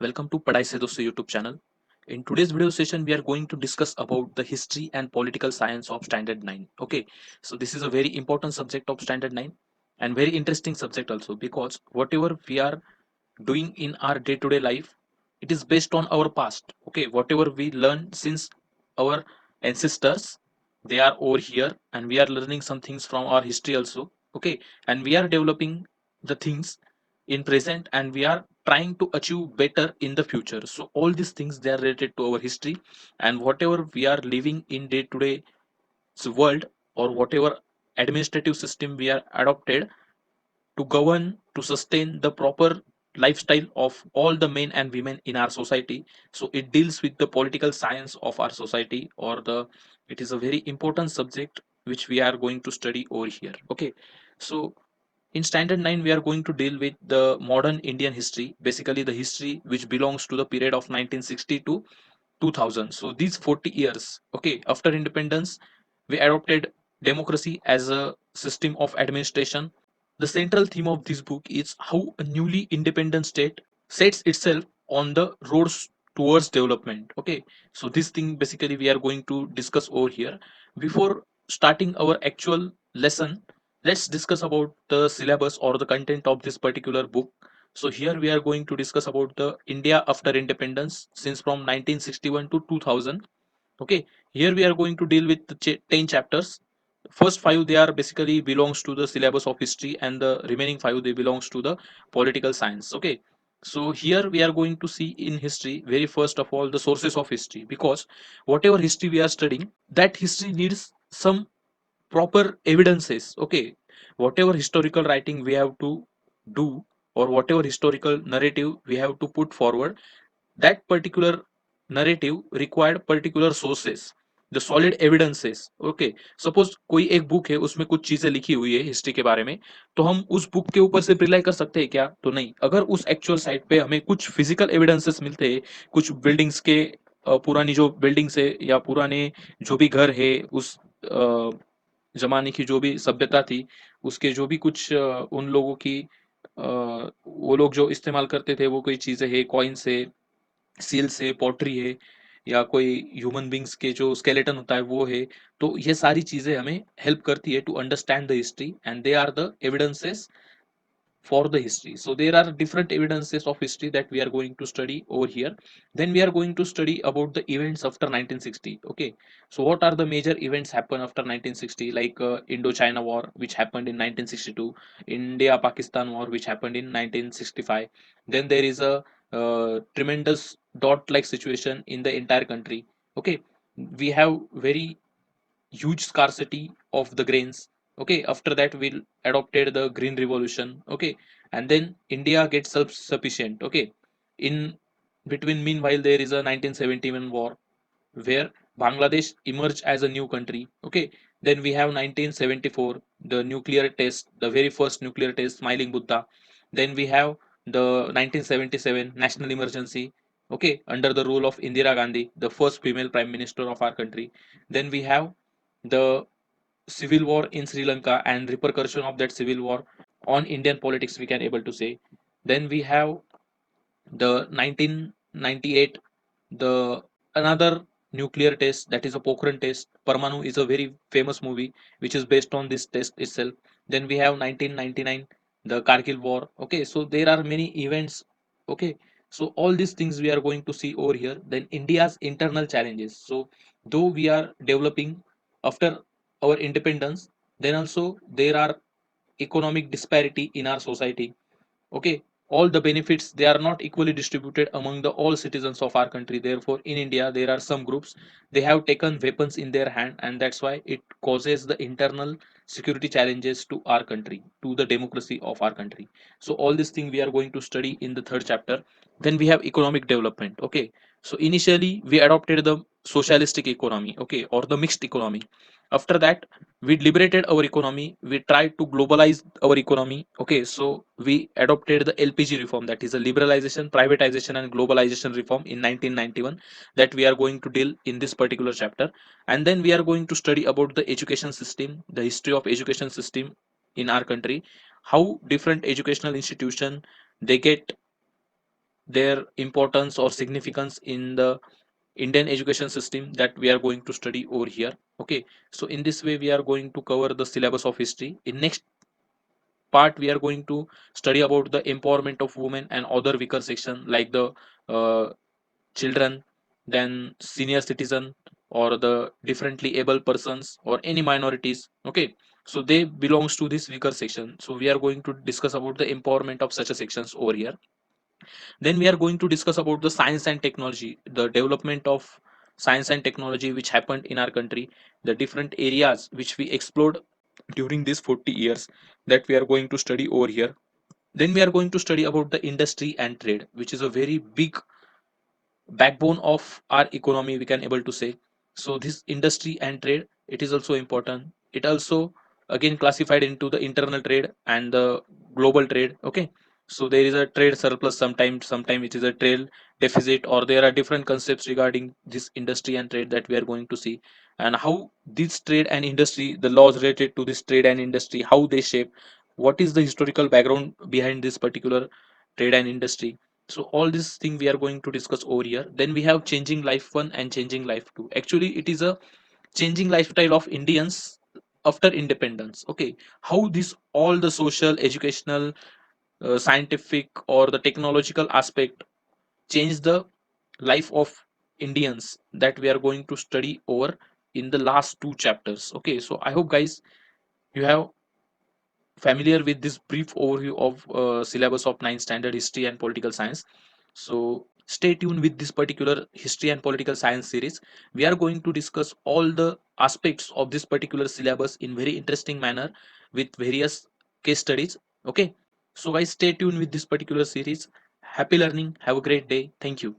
welcome to Padai Se Dosto YouTube channel. In today's video session, we are going to discuss about the history and political science of Standard 9. Okay, so this is a very important subject of Standard 9 and very interesting subject also because whatever we are doing in our day-to-day life, it is based on our past. Okay, whatever we learned since our ancestors, they are over here and we are learning some things from our history also. Okay, and we are developing the things in present and we are trying to achieve better in the future. So all these things, they are related to our history, and whatever we are living in day to day world, or whatever administrative system we are adopted to govern, to sustain the proper lifestyle of all the men and women in our society. So it deals with the political science of our society, or the it is a very important subject which we are going to study over here. Okay, so in Standard 9, we are going to deal with the modern Indian history, basically the history which belongs to the period of 1960 to 2000. So these 40 years, okay, after independence, we adopted democracy as a system of administration. The central theme of this book is how a newly independent state sets itself on the roads towards development. Okay, so this thing basically we are going to discuss over here. Before starting our actual lesson, let's discuss about the syllabus or the content of this particular book. So here we are going to discuss about the India after independence since from 1961 to 2000. Okay, here we are going to deal with the 10 chapters. First five, they are basically belongs to the syllabus of history, and the remaining five, they belongs to the political science. Okay, so here we are going to see in history, very first of all, the sources of history, because whatever history we are studying, that history needs some proper evidences. Okay, whatever historical writing we have to do, or whatever historical narrative we have to put forward, that particular narrative required particular sources, the solid evidences. Okay, suppose कोई एक book है, उसमें कुछ चीजें लिखी हुई है history के बारे में, तो हम उस बुक के ऊपर से रिलाई कर सकते हैं क्या? तो नहीं। अगर उस एक्चुअल साइट पे हमें कुछ फिजिकल एविडेंसेस मिलते हैं, कुछ बिल्डिंग्स के, पुरानी जो बिल्डिंग्स है या पुराने जो भी घर है, उस जमाने की जो भी सभ्यता थी, उसके जो भी कुछ उन लोगों की वो लोग जो इस्तेमाल करते थे, वो कोई चीजें है, कॉइन्स है, सील्स है, पॉटरी है, या कोई ह्यूमन बींग्स के जो स्केलेटन होता है वो है, तो ये सारी चीजें हमें हेल्प करती है to understand the history, and they are the evidences for the history. So there are different evidences of history that we are going to study over here. Then we are going to study about the events after 1960. Okay, so what are the major events happen after 1960, like Indo-China War, which happened in 1962, India-Pakistan War, which happened in 1965. Then there is a tremendous dot-like situation in the entire country. Okay, we have very huge scarcity of the grains. Okay, after that we adopted the green revolution. Okay, and then India gets self-sufficient. Okay, in between meanwhile there is a 1971 war where Bangladesh emerged as a new country. Okay, then we have 1974, the nuclear test, the very first nuclear test, Smiling Buddha. Then we have the 1977 national emergency. Okay, under the rule of Indira Gandhi, the first female prime minister of our country. Then we have the civil war in Sri Lanka and repercussion of that civil war on Indian politics, we can able to say. Then we have the 1998, the another nuclear test, that is a Pokhran test. Parmanu is a very famous movie which is based on this test itself. Then we have 1999, the Kargil war. Okay, so there are many events. Okay, so all these things we are going to see over here. Then India's internal challenges. So though we are developing after our independence, then also there are economic disparity in our society. Okay, all the benefits, they are not equally distributed among the all citizens of our country. Therefore in India there are some groups, they have taken weapons in their hand, and that's why it causes the internal security challenges to our country, to the democracy of our country. So all this thing we are going to study in the third chapter. Then we have economic development. Okay, so initially we adopted the socialistic economy, okay, or the mixed economy. After that we liberated our economy, we tried to globalize our economy. Okay, so we adopted the LPG reform, that is a liberalization, privatization and globalization reform in 1991, that we are going to deal in this particular chapter. And then we are going to study about the education system, the history of education system in our country, how different educational institution they get their importance or significance in the Indian education system that we are going to study over here. Okay, so in this way we are going to cover the syllabus of history. In next part we are going to study about the empowerment of women and other weaker section like the uh, children, then senior citizen, or the differently able persons or any minorities. Okay, so they belongs to this weaker section, so we are going to discuss about the empowerment of such a sections over here. Then we are going to discuss about the science and technology, the development of science and technology which happened in our country, the different areas which we explored during these 40 years that we are going to study over here. Then we are going to study about the industry and trade, which is a very big backbone of our economy, we can able to say. So this industry and trade, it is also important. It also again classified into the internal trade and the global trade. Okay, so there is a trade surplus sometimes it is a trade deficit, or there are different concepts regarding this industry and trade that we are going to see, and how this trade and industry, the laws related to this trade and industry, how they shape, what is the historical background behind this particular trade and industry. So all this thing we are going to discuss over here. Then we have changing life 1 and changing life 2. Actually it is a changing lifestyle of Indians after independence. Okay, how this all the social, educational, scientific, or the technological aspect change the life of Indians, that we are going to study over in the last two chapters. Okay, so I hope guys you have familiar with this brief overview of syllabus of 9th standard history and political science. So stay tuned with this particular history and political science series. We are going to discuss all the aspects of this particular syllabus in very interesting manner with various case studies. Okay, so guys, stay tuned with this particular series. Happy learning, have a great day, thank you.